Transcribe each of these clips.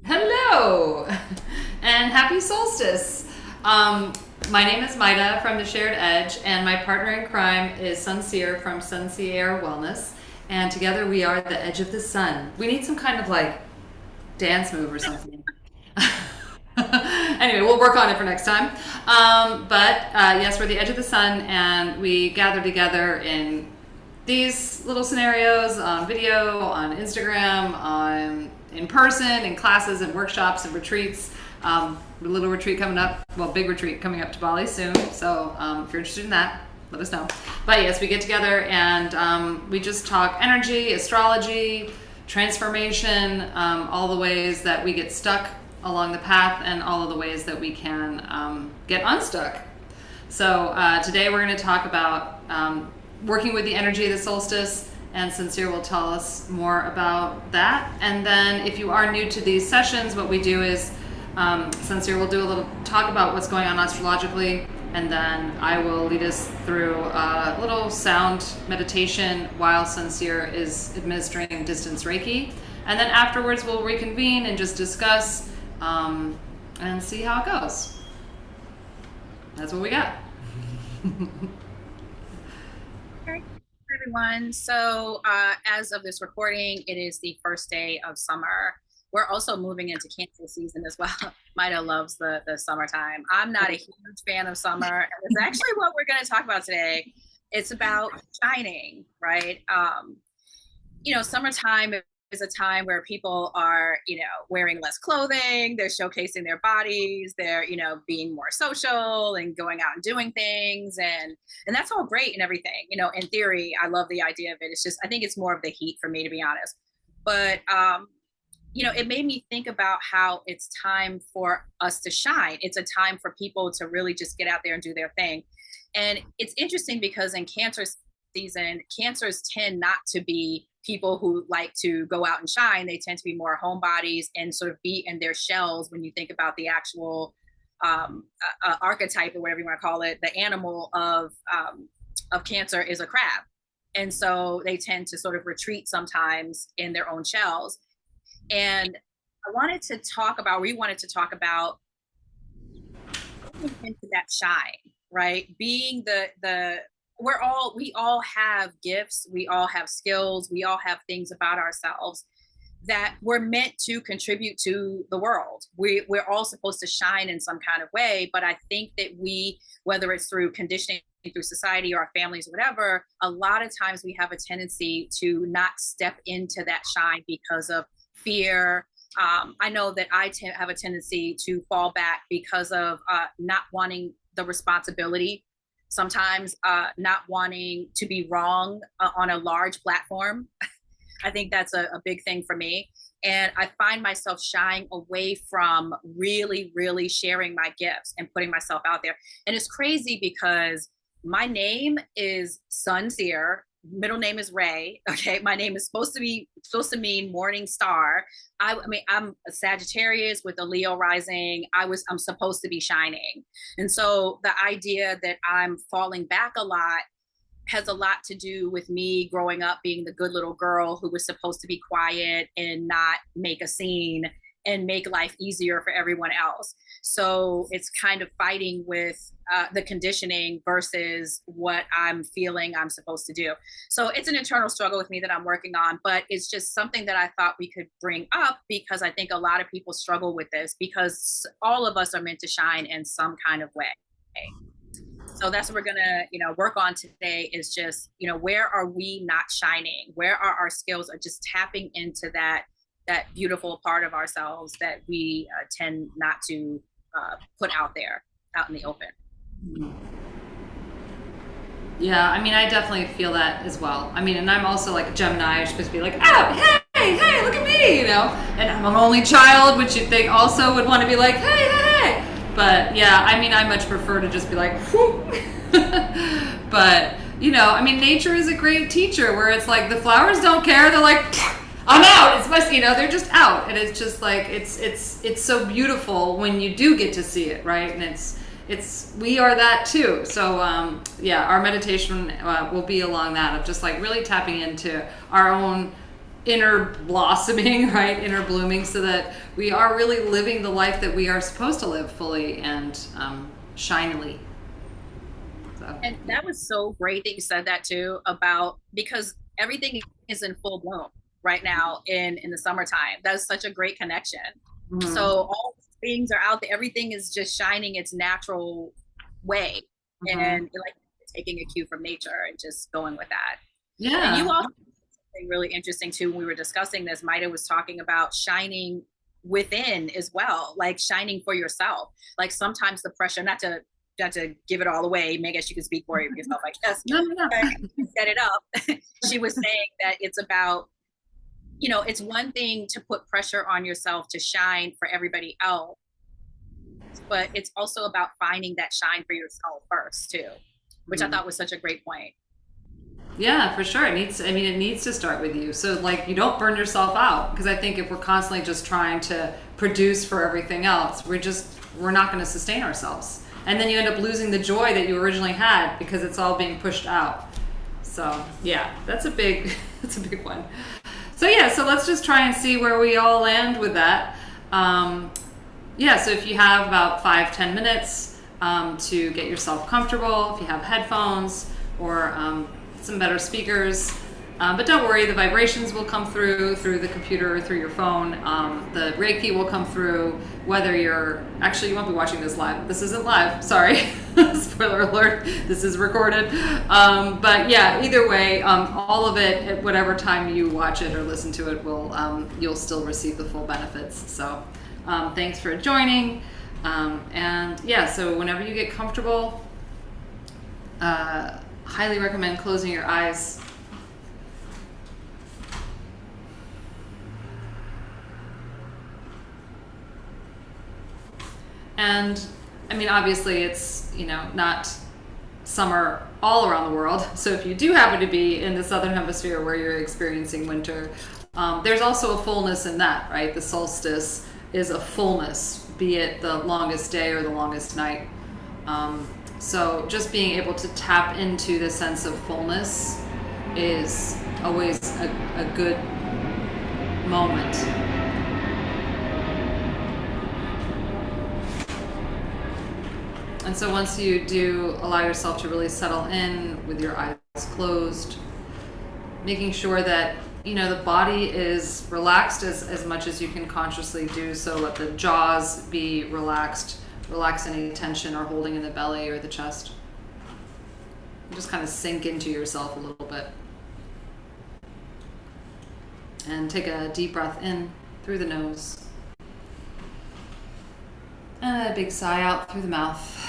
Hello and happy solstice. My name is Myda from the Shared Edge, and my partner in crime is Suncear from SunSeaAir Wellness. And together we are the Edge of the Sun. We need some kind of like dance move or something. Anyway, we'll work on it for next time. But yes, we're the Edge of the Sun, and we gather together in these little scenarios on video, on Instagram, on in person, in classes and workshops and retreats. A little retreat coming up, well, big retreat coming up to Bali soon. So if you're interested in that, let us know. But yes, we get together and we just talk energy, astrology, transformation, all the ways that we get stuck along the path, and all of the ways that we can get unstuck. So today we're going to talk about working with the energy of the solstice, and Suncear will tell us more about that. And then if you are new to these sessions, what we do is Suncear will do a little talk about what's going on astrologically, and then I will lead us through a little sound meditation while Suncear is administering distance Reiki. And then afterwards we'll reconvene and just discuss and see how it goes. That's what we got. Okay, everyone. So as of this recording, it is the first day of summer. We're also moving into Cancer season as well. Mida loves the summertime. I'm not a huge fan of summer. And it's actually what we're going to talk about today. It's about shining, right? Summertime is a time where people are, wearing less clothing, they're showcasing their bodies, they're, being more social and going out and doing things. And that's all great and everything. In theory, I love the idea of it. It's just, I think it's more of the heat for me, to be honest. But, it made me think about how it's time for us to shine. It's a time for people to really just get out there and do their thing. And it's interesting because in Cancer season, Cancers tend not to be people who like to go out and shine. They tend to be more homebodies and sort of be in their shells. When you think about the actual archetype, or whatever you want to call it, the animal of Cancer is a crab. And so they tend to sort of retreat sometimes in their own shells. And we wanted to talk about into that shine, right? Being we all have gifts, we all have skills, we all have things about ourselves that we're meant to contribute to the world. We're all supposed to shine in some kind of way, but I think that whether it's through conditioning, through society or our families or whatever, a lot of times we have a tendency to not step into that shine because of fear. I know that I have a tendency to fall back because of not wanting the responsibility, sometimes not wanting to be wrong on a large platform. I think that's a big thing for me. And I find myself shying away from really, really sharing my gifts and putting myself out there. And it's crazy because my name is Suncear. Middle name is Ray. Okay. My name is supposed to mean morning star. I mean, I'm a Sagittarius with a Leo rising. I'm supposed to be shining. And so the idea that I'm falling back a lot has a lot to do with me growing up being the good little girl who was supposed to be quiet and not make a scene and make life easier for everyone else. So it's kind of fighting with the conditioning versus what I'm feeling I'm supposed to do. So it's an internal struggle with me that I'm working on, but it's just something that I thought we could bring up because I think a lot of people struggle with this because all of us are meant to shine in some kind of way. So that's what we're gonna, work on today is just, where are we not shining? Where are our skills are just tapping into that beautiful part of ourselves that we tend not to put out there, out in the open. Yeah, I mean, I definitely feel that as well. I mean, and I'm also like a Gemini. You're supposed to be like, oh, hey, look at me, And I'm an only child, which you'd think also would want to be like, hey. But yeah, I mean, I much prefer to just be like, whoop. But, I mean, nature is a great teacher where it's like the flowers don't care. They're like, I'm out. It's my, they're just out. And it's just like, it's so beautiful when you do get to see it, right? And we are that too. So yeah, our meditation will be along that of just like really tapping into our own inner blossoming, right? Inner blooming, so that we are really living the life that we are supposed to live fully and shinily. So, And that was so great that you said that too, about because everything is in full bloom right now in the summertime. That's such a great connection. So mhm, all things are out there. Everything is just shining its natural way, mhm. and like taking a cue from nature and just going with that. And you Yeah. also something really interesting too. When we were discussing this, Myda was talking about shining within as well, like shining for yourself. Like sometimes the pressure, not to give it all away, Meg, guess you can speak for yourself, I guess. No, no, But no. set it up. She was saying that it's about, it's one thing to put pressure on yourself to shine for everybody else, but it's also about finding that shine for yourself first too, which I Mhm. thought was such a great point. Yeah, for sure. It needs to start with you. So like you don't burn yourself out, because I think if we're constantly just trying to produce for everything else, we're not going to sustain ourselves. And then you end up losing the joy that you originally had because it's all being pushed out. So, yeah, that's a big that's a big one. So yeah, so let's just try and see where we all land with that. Yeah, so if you have about 5-10 minutes to get yourself comfortable, if you have headphones or some better speakers, but don't worry, the vibrations will come through the computer or through your phone. The Reiki will come through, whether you won't be watching this live. This isn't live, sorry. Spoiler alert, this is recorded. But yeah, either way, all of it, at whatever time you watch it or listen to it, you'll still receive the full benefits. So thanks for joining. And yeah, so whenever you get comfortable, highly recommend closing your eyes. And obviously it's, not summer all around the world. So if you do happen to be in the southern hemisphere where you're experiencing winter, there's also a fullness in that, right? The solstice is a fullness, be it the longest day or the longest night. So just being able to tap into the sense of fullness is always a good moment. And so once you do allow yourself to really settle in with your eyes closed, making sure that the body is relaxed as much as you can consciously do so. Let the jaws be relaxed. Relax any tension or holding in the belly or the chest. Just kind of sink into yourself a little bit. And take a deep breath in through the nose. And a big sigh out through the mouth.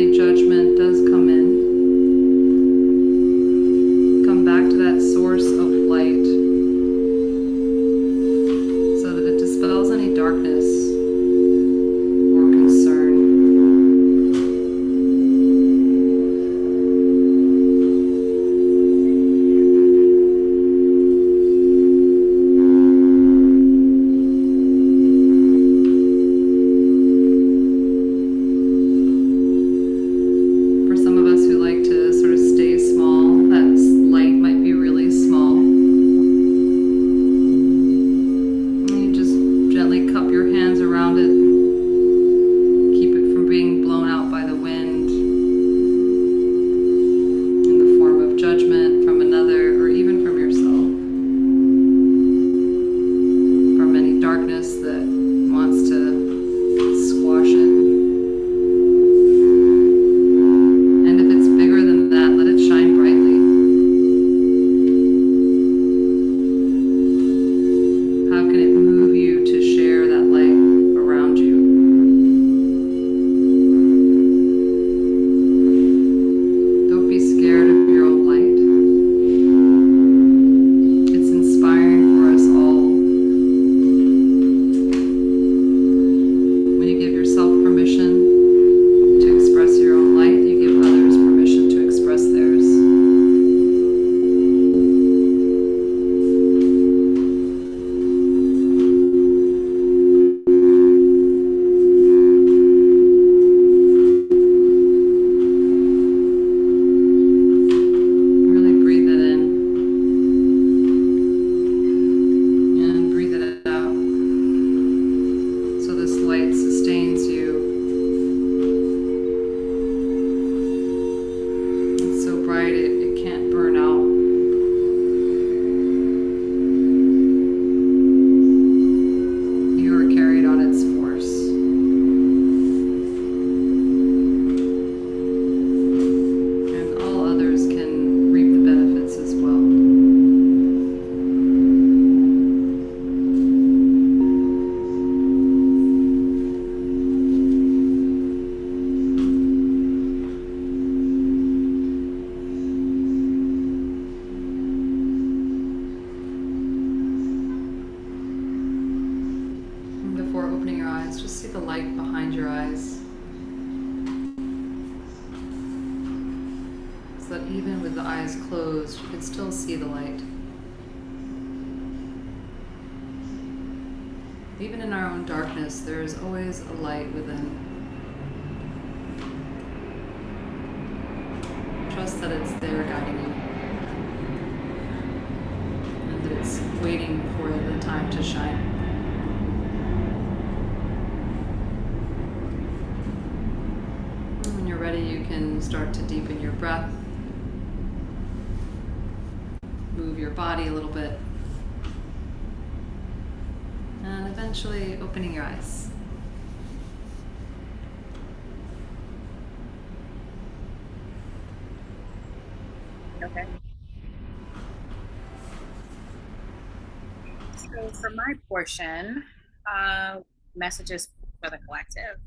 any judgment does come in, come back to that source of light so that it dispels any darkness or concern. The light behind your eyes, so that even with the eyes closed, you can still see the light. Even in our own darkness, there is always a light within. Trust that it's there guiding you, and that it's waiting for the time to shine. Ready, you can start to deepen your breath, move your body a little bit, and eventually opening your eyes. Okay. So for my portion, messages for the collective.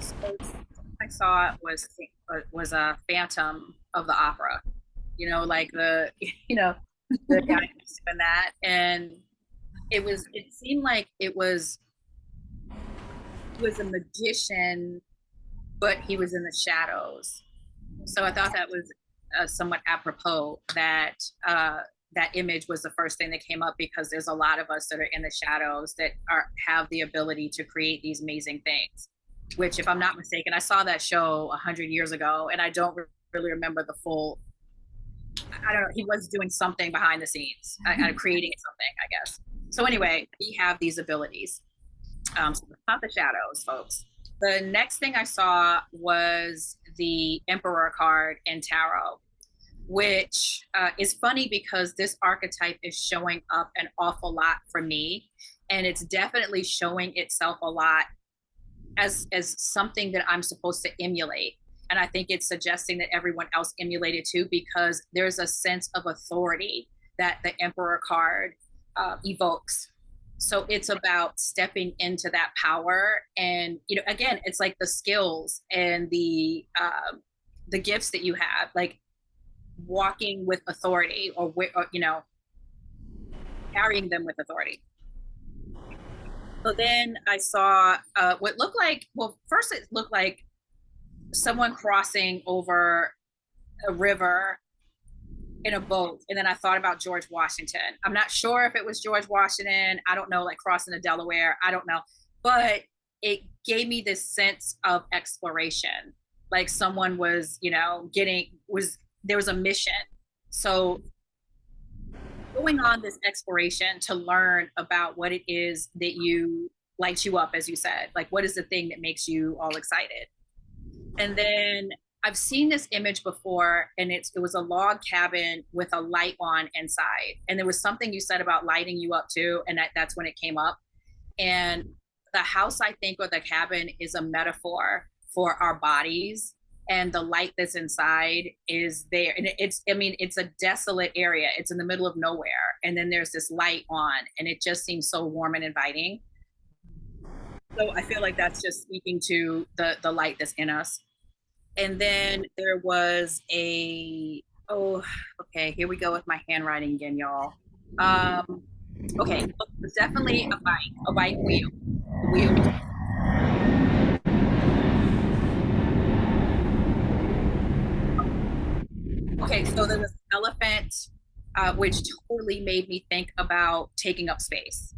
So I saw was a Phantom of the Opera, like the the guy who's doing that, and it seemed like it was a magician, but he was in the shadows. So I thought that was somewhat apropos that that image was the first thing that came up, because there's a lot of us that are in the shadows that have the ability to create these amazing things. Which, if I'm not mistaken, I saw that show 100 years ago, and I don't really remember the full. I don't know. He was doing something behind the scenes, creating something, I guess. So anyway, we have these abilities. So it's not the shadows, folks. The next thing I saw was the Emperor card in tarot, which is funny because this archetype is showing up an awful lot for me, and it's definitely showing itself a lot as something that I'm supposed to emulate. And I think it's suggesting that everyone else emulate it too, because there's a sense of authority that the Emperor card evokes. So it's about stepping into that power. And, you know, again, it's like the skills and the gifts that you have, like walking with authority, or you know, carrying them with authority. So then I saw what looked like, well, first it looked like someone crossing over a river in a boat. And then I thought about George Washington. I'm not sure if it was George Washington. I don't know, like crossing the Delaware. I don't know. But it gave me this sense of exploration. Like someone was, you know, there was a mission. So going on this exploration to learn about what it is that lights you up, as you said, like what is the thing that makes you all excited. And then I've seen this image before, and it was a log cabin with a light on inside. And there was something you said about lighting you up too, and that's when it came up. And the house, I think, or the cabin is a metaphor for our bodies, and the light that's inside is there. And I mean, it's a desolate area. It's in the middle of nowhere. And then there's this light on, and it just seems so warm and inviting. So I feel like that's just speaking to the light that's in us. And then there was okay, here we go with my handwriting again, y'all. Okay, it's definitely a bike wheel. Okay, so there was an elephant, which totally made me think about taking up space.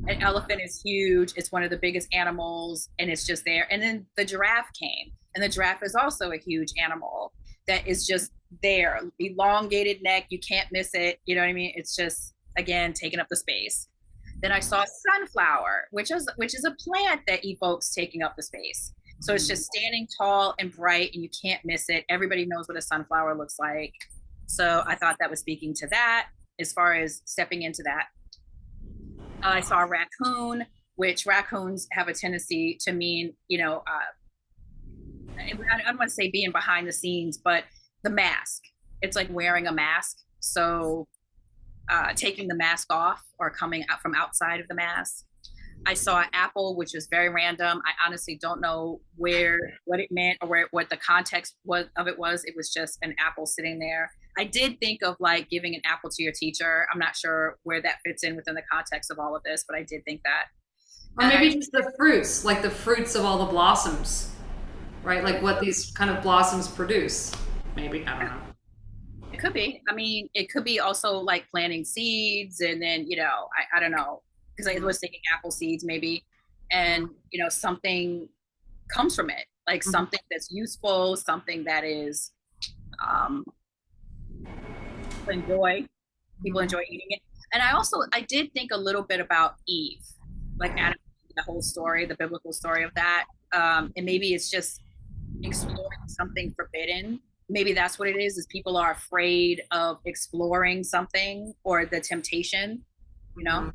An elephant is huge. It's one of the biggest animals, and it's just there. And then the giraffe came, and the giraffe is also a huge animal that is just there, elongated neck. You can't miss it. You know what I mean? It's just, again, taking up the space. Then I saw sunflower, which is a plant that evokes taking up the space. So it's just standing tall and bright, and you can't miss it. Everybody knows what a sunflower looks like. So I thought that was speaking to that as far as stepping into that. I saw a raccoon, which raccoons have a tendency to mean, you know, I don't want to say being behind the scenes, but the mask. It's like wearing a mask. So taking the mask off or coming out from outside of the mask. I saw an apple, which was very random. I honestly don't know what it meant, or what the context of it was. It was just an apple sitting there. I did think of like giving an apple to your teacher. I'm not sure where that fits in within the context of all of this, but I did think that. Or maybe just the fruits, like the fruits of all the blossoms, right? Like what these kind of blossoms produce. Maybe, I don't know. It could be. I mean, it could be also like planting seeds, and then, you know, I don't know, because I was thinking apple seeds maybe, and, you know, something comes from it, like something that's useful, something that is people enjoy eating it. And I did think a little bit about Eve, like Adam, the whole story, the biblical story of that. And maybe it's just exploring something forbidden. Maybe that's what it is people are afraid of exploring something, or the temptation, you know?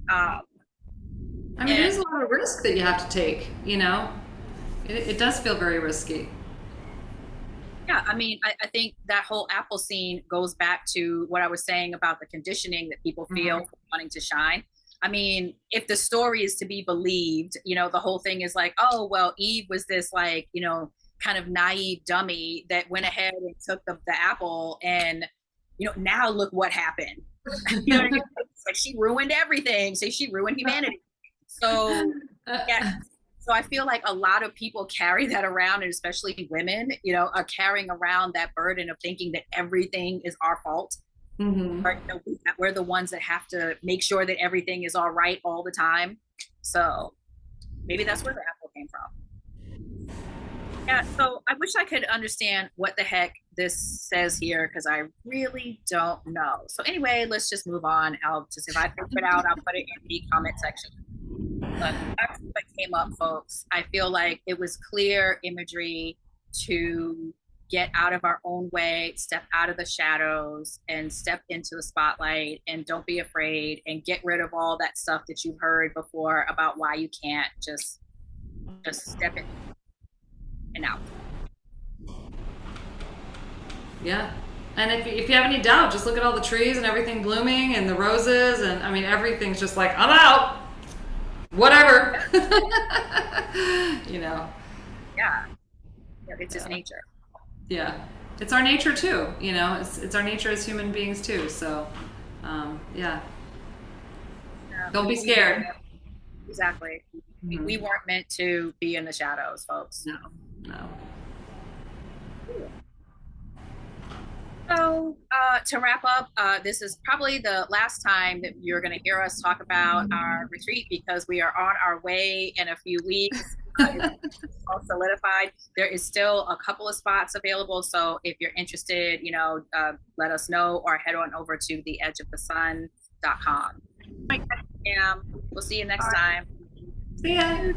I mean, there's a lot of risk that you have to take, you know? It does feel very risky. Yeah, I mean, I think that whole apple scene goes back to what I was saying about the conditioning that people feel for wanting to shine. I mean, if the story is to be believed, you know, the whole thing is like, oh, well, Eve was this, like, you know, kind of naive dummy that went ahead and took the apple, and, you know, now look what happened. You know what I mean? It's like she ruined everything. So she ruined humanity. So yeah. So I feel like a lot of people carry that around, and especially women, you know, are carrying around that burden of thinking that everything is our fault. Or, you know, we're the ones that have to make sure that everything is all right all the time. So maybe that's where the apple came from. Yeah, so I wish I could understand what the heck this says here, because I really don't know. So anyway, let's just move on. If I figure it out, I'll put it in the comment section. But that's what came up, folks. I feel like it was clear imagery to get out of our own way, step out of the shadows, and step into the spotlight, and don't be afraid, and get rid of all that stuff that you've heard before about why you can't. Just step in and out. Yeah. And if you have any doubt, just look at all the trees and everything blooming and the roses, and I mean everything's just like, I'm out. Whatever. You know. Yeah, it's just Yeah. nature. Yeah. It's our nature too, you know. It's our nature as human beings too. So, yeah. Yeah, Don't be scared. exactly. We Mhm. weren't meant to be in the shadows, folks. No. No. So, to wrap up, this is probably the last time that you're going to hear us talk about our retreat because we are on our way in a few weeks. It's all solidified. There is still a couple of spots available. So, if you're interested, let us know or head on over to theedgeofthesun.com. We'll see you next time. See ya.